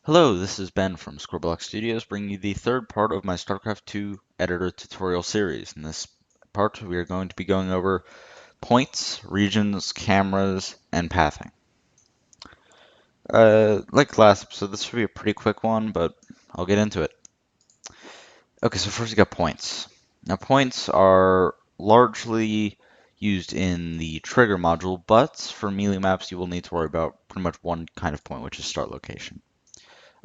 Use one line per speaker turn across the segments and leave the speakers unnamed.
Hello, this is Ben from Scribbleblock Studios, bringing you the third part of my Starcraft 2 editor tutorial series. In this part, we are going to be going over points, regions, cameras, and pathing. Like last episode, this should be a pretty quick one, but I'll get into it. Okay, so first we got points. Now, points are largely used in the trigger module, but for melee maps, you will need to worry about pretty much one kind of point, which is start location.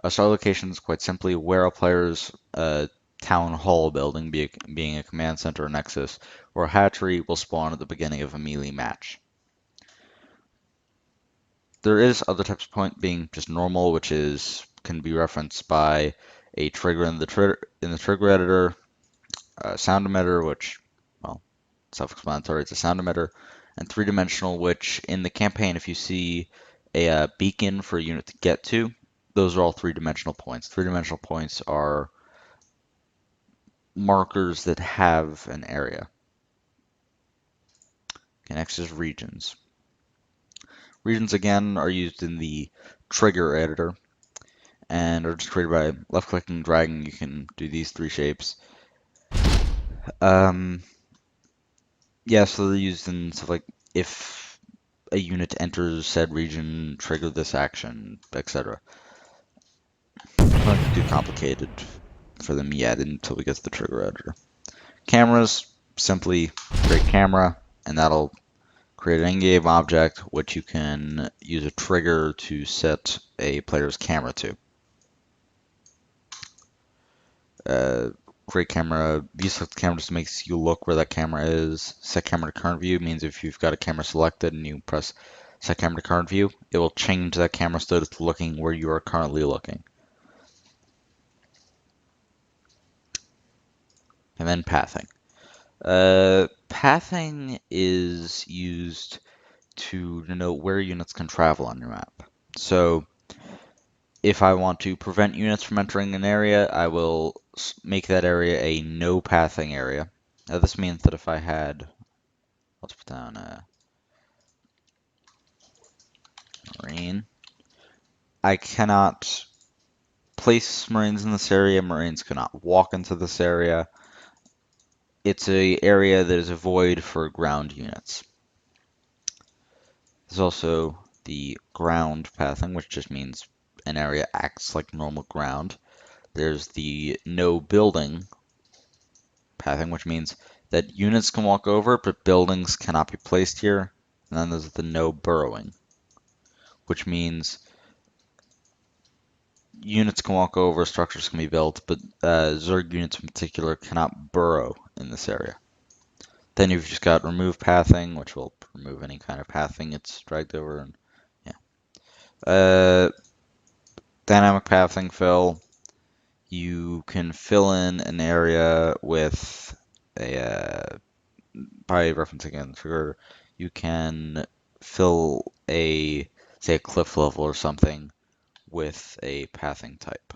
A star location is quite simply where a player's town hall building, being a command center or nexus, or a hatchery, will spawn at the beginning of a melee match. There is other types of point being just normal, which can be referenced by a trigger in the trigger editor, a sound emitter, which, well, self-explanatory, it's a sound emitter, and three-dimensional, which in the campaign, if you see a beacon for a unit to get to, those are all three-dimensional points. Three-dimensional points are markers that have an area. Okay, next is regions. Regions, again, are used in the trigger editor and are just created by left-clicking, dragging. You can do these three shapes. Yeah, so they're used in stuff like if a unit enters said region, trigger this action, etc. Not too complicated for them yet until we get to the trigger editor. Cameras, simply create camera, and that'll create an in-game object which you can use a trigger to set a player's camera to. Create camera, view select the camera just makes you look where that camera is. Set camera to current view means if you've got a camera selected and you press set camera to current view, it will change that camera status to looking where you are currently looking. And then pathing. Pathing is used to denote where units can travel on your map. So if I want to prevent units from entering an area, I will make that area a no pathing area. Now this means that if I had, let's put down a marine, I cannot place marines in this area, marines cannot walk into this area. It's a area that is a void for ground units. There's also the ground pathing, which just means an area acts like normal ground. There's the no building pathing, which means that units can walk over, but buildings cannot be placed here. And then there's the no burrowing, which means units can walk over, structures can be built, but Zerg units in particular cannot burrow in this area. Then you've just got remove pathing, which will remove any kind of pathing it's dragged over. And yeah, dynamic pathing fill. You can fill in an area with a by referencing an trigger. You can fill say a cliff level or something with a pathing type.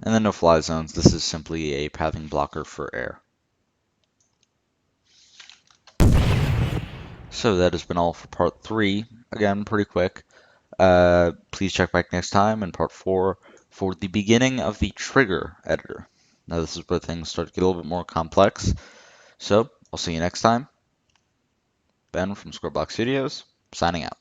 And then no fly zones. This is simply a pathing blocker for air. So that has been all for part 3. Again, pretty quick. Please check back next time in part 4 for the beginning of the trigger editor. Now this is where things start to get a little bit more complex. So I'll see you next time. Ben from Squareblock Studios, signing out.